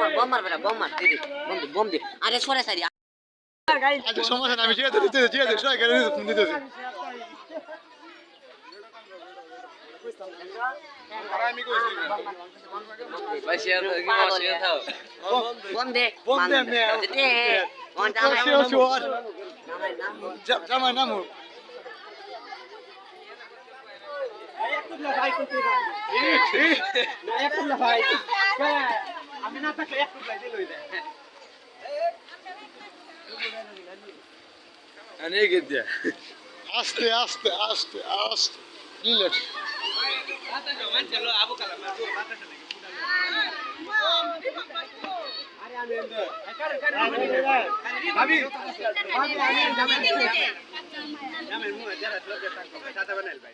bomb মার বেটা bomb মার দিদি বম দে আরে সরে সাইরি আচ্ছা সমস্যা না আমি ঠিক আছে ট্রাই করে ফোন দিতেছি ভাই শেয়ার দাও বম দে মে দে ওয়ান জামাই নামু আমি না থাকলে এক টুকলাই দিলই দে আনে গেছে আস্তে আস্তে আস্তে আস্তে রিল্যাক্স ভাবি ভাবি আমি জামের মুখ যারা সব টাকা বানাইল ভাই